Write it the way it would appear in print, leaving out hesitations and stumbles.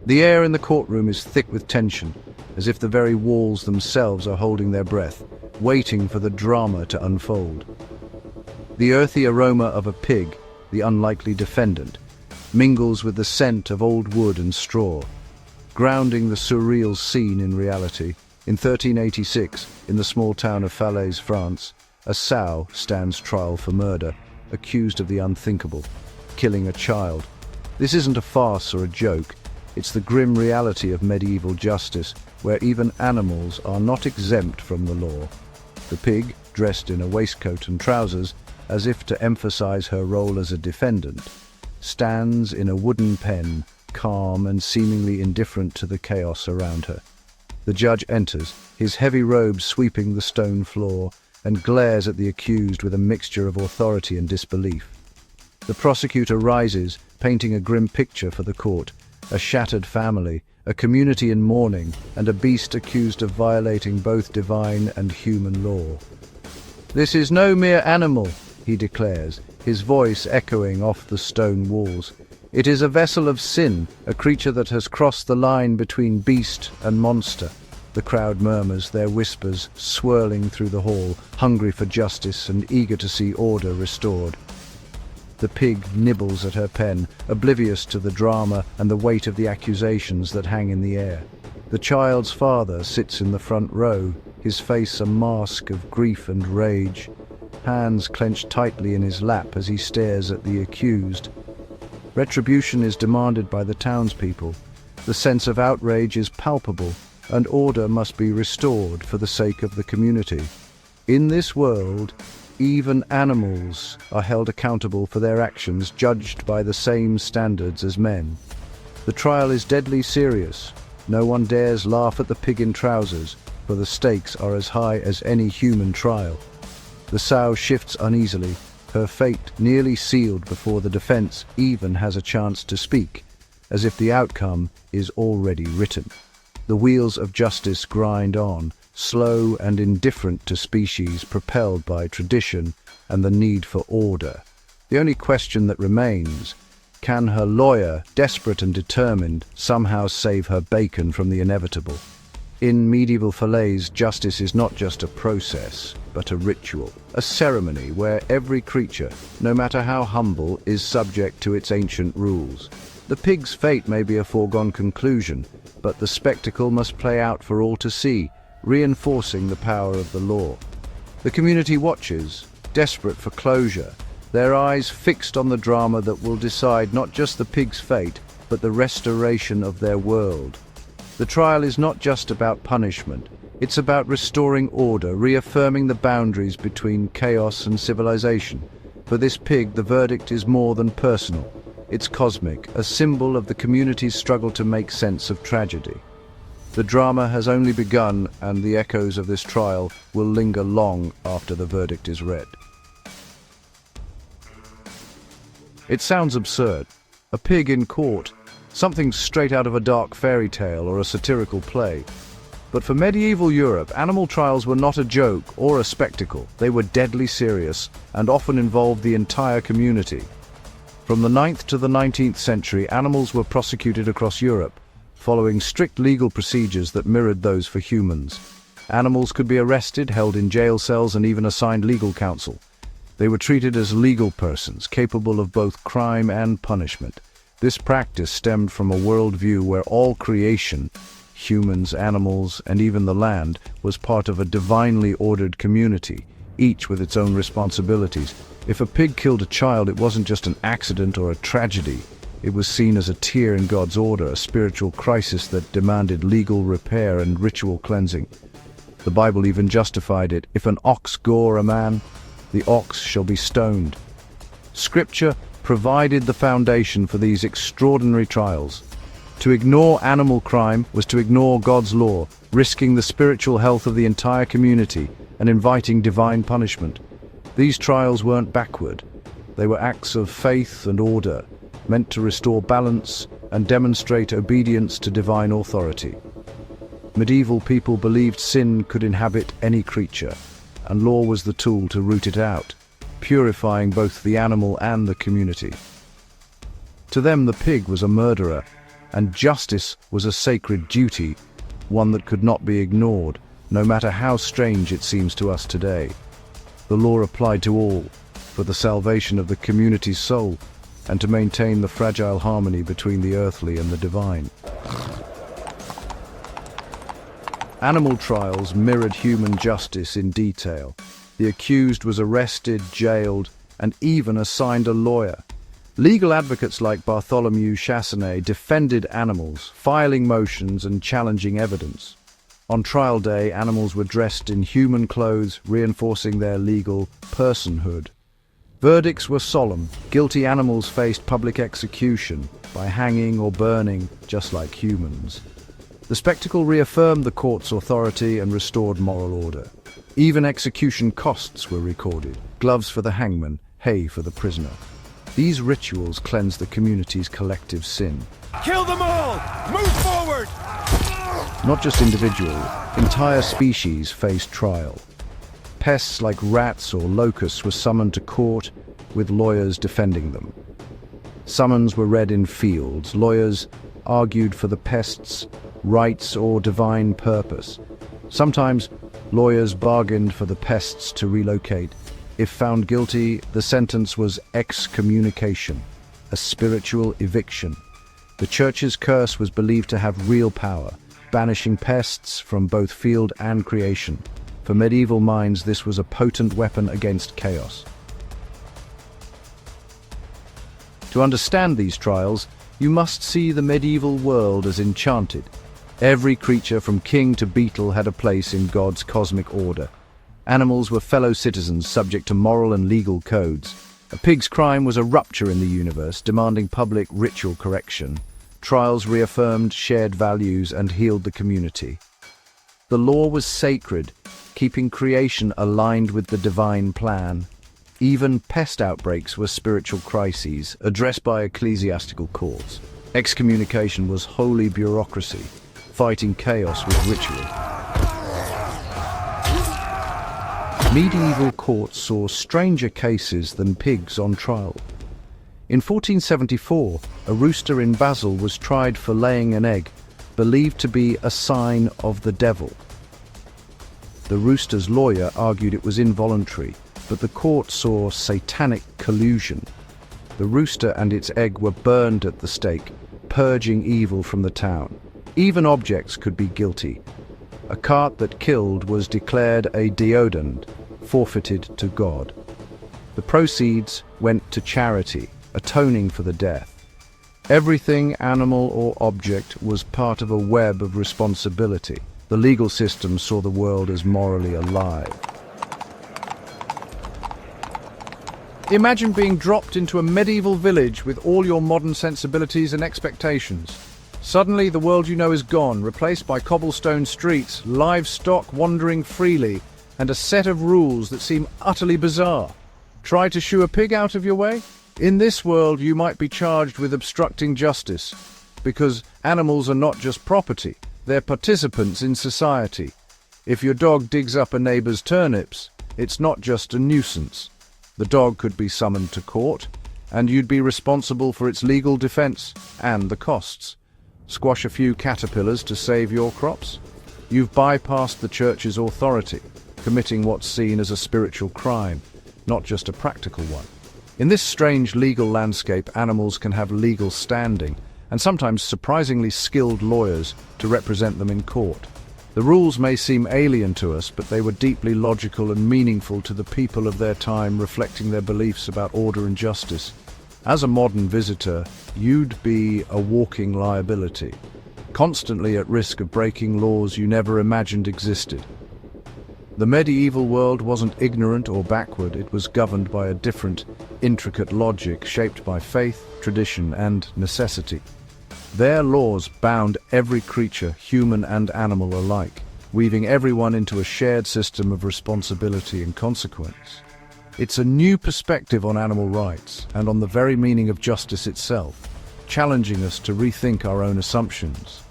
The air in the courtroom is thick with tension, as if the very walls themselves are holding their breath, waiting for the drama to unfold. The earthy aroma of a pig, the unlikely defendant, mingles with the scent of old wood and straw, grounding the surreal scene in reality. In 1386, in the small town of Falaise, France, a sow stands trial for murder, accused of the unthinkable, killing a child. This isn't a farce or a joke. It's the grim reality of medieval justice, where even animals are not exempt from the law. The pig, dressed in a waistcoat and trousers, as if to emphasize her role as a defendant, stands in a wooden pen, calm and seemingly indifferent to the chaos around her. The judge enters, his heavy robe sweeping the stone floor, and glares at the accused with a mixture of authority and disbelief. The prosecutor rises, painting a grim picture for the court: a shattered family, a community in mourning, and a beast accused of violating both divine and human law. "This is no mere animal," he declares, his voice echoing off the stone walls. "It is a vessel of sin, a creature that has crossed the line between beast and monster." The crowd murmurs, their whispers swirling through the hall, hungry for justice and eager to see order restored. The pig nibbles at her pen, oblivious to the drama and the weight of the accusations that hang in the air. The child's father sits in the front row, his face a mask of grief and rage, hands clenched tightly in his lap as he stares at the accused. Retribution is demanded by the townspeople. The sense of outrage is palpable, and order must be restored for the sake of the community. In this world, even animals are held accountable for their actions, judged by the same standards as men. The trial is deadly serious. No one dares laugh at the pig in trousers, for the stakes are as high as any human trial. The sow shifts uneasily, her fate nearly sealed before the defense even has a chance to speak, as if the outcome is already written. The wheels of justice grind on, slow and indifferent to species, propelled by tradition and the need for order. The only question that remains: can her lawyer, desperate and determined, somehow save her bacon from the inevitable? In medieval Falaise, justice is not just a process, but a ritual, a ceremony where every creature, no matter how humble, is subject to its ancient rules. The pig's fate may be a foregone conclusion, but the spectacle must play out for all to see, reinforcing the power of the law. The community watches, desperate for closure, their eyes fixed on the drama that will decide not just the pig's fate, but the restoration of their world. The trial is not just about punishment, it's about restoring order, reaffirming the boundaries between chaos and civilization. For this pig, the verdict is more than personal. It's cosmic, a symbol of the community's struggle to make sense of tragedy. The drama has only begun, and the echoes of this trial will linger long after the verdict is read. It sounds absurd. A pig in court, something straight out of a dark fairy tale or a satirical play. But for medieval Europe, animal trials were not a joke or a spectacle. They were deadly serious and often involved the entire community. From the 9th to the 19th century, animals were prosecuted across Europe, following strict legal procedures that mirrored those for humans. Animals could be arrested, held in jail cells, and even assigned legal counsel. They were treated as legal persons, capable of both crime and punishment. This practice stemmed from a worldview where all creation, humans, animals, and even the land, was part of a divinely ordered community, each with its own responsibilities. If a pig killed a child, it wasn't just an accident or a tragedy. It was seen as a tear in God's order, a spiritual crisis that demanded legal repair and ritual cleansing. The Bible even justified it. If an ox gore a man, the ox shall be stoned. Scripture provided the foundation for these extraordinary trials. To ignore animal crime was to ignore God's law, risking the spiritual health of the entire community and inviting divine punishment. These trials weren't backward. They were acts of faith and order, meant to restore balance and demonstrate obedience to divine authority. Medieval people believed sin could inhabit any creature, and law was the tool to root it out, purifying both the animal and the community. To them, the pig was a murderer, and justice was a sacred duty, one that could not be ignored, no matter how strange it seems to us today. The law applied to all, for the salvation of the community's soul, and to maintain the fragile harmony between the earthly and the divine. Animal trials mirrored human justice in detail. The accused was arrested, jailed, and even assigned a lawyer. Legal advocates like Bartholomew Chassanet defended animals, filing motions and challenging evidence. On trial day, animals were dressed in human clothes, reinforcing their legal personhood. Verdicts were solemn. Guilty animals faced public execution by hanging or burning, just like humans. The spectacle reaffirmed the court's authority and restored moral order. Even execution costs were recorded: gloves for the hangman, hay for the prisoner. These rituals cleansed the community's collective sin. Kill them all! Move forward! Not just individuals, entire species faced trial. Pests like rats or locusts were summoned to court, with lawyers defending them. Summons were read in fields. Lawyers argued for the pests' rights or divine purpose. Sometimes, lawyers bargained for the pests to relocate. If found guilty, the sentence was excommunication, a spiritual eviction. The church's curse was believed to have real power, banishing pests from both field and creation. For medieval minds, this was a potent weapon against chaos. To understand these trials, you must see the medieval world as enchanted. Every creature from king to beetle had a place in God's cosmic order. Animals were fellow citizens subject to moral and legal codes. A pig's crime was a rupture in the universe, demanding public ritual correction. Trials reaffirmed shared values and healed the community. The law was sacred, keeping creation aligned with the divine plan. Even pest outbreaks were spiritual crises, addressed by ecclesiastical courts. Excommunication was holy bureaucracy, fighting chaos with ritual. Medieval courts saw stranger cases than pigs on trial. In 1474, a rooster in Basel was tried for laying an egg, believed to be a sign of the devil. The rooster's lawyer argued it was involuntary, but the court saw satanic collusion. The rooster and its egg were burned at the stake, purging evil from the town. Even objects could be guilty. A cart that killed was declared a deodand, forfeited to God. The proceeds went to charity, atoning for the death. Everything, animal or object, was part of a web of responsibility. The legal system saw the world as morally alive. Imagine being dropped into a medieval village with all your modern sensibilities and expectations. Suddenly, the world you know is gone, replaced by cobblestone streets, livestock wandering freely, and a set of rules that seem utterly bizarre. Try to shoo a pig out of your way? In this world, you might be charged with obstructing justice, because animals are not just property, they're participants in society. If your dog digs up a neighbor's turnips, it's not just a nuisance. The dog could be summoned to court, and you'd be responsible for its legal defense and the costs. Squash a few caterpillars to save your crops? You've bypassed the church's authority, committing what's seen as a spiritual crime, not just a practical one. In this strange legal landscape, animals can have legal standing, and sometimes surprisingly skilled lawyers to represent them in court. The rules may seem alien to us, but they were deeply logical and meaningful to the people of their time, reflecting their beliefs about order and justice. As a modern visitor, you'd be a walking liability, constantly at risk of breaking laws you never imagined existed. The medieval world wasn't ignorant or backward, it was governed by a different, intricate logic shaped by faith, tradition, and necessity. Their laws bound every creature, human and animal alike, weaving everyone into a shared system of responsibility and consequence. It's a new perspective on animal rights and on the very meaning of justice itself, challenging us to rethink our own assumptions.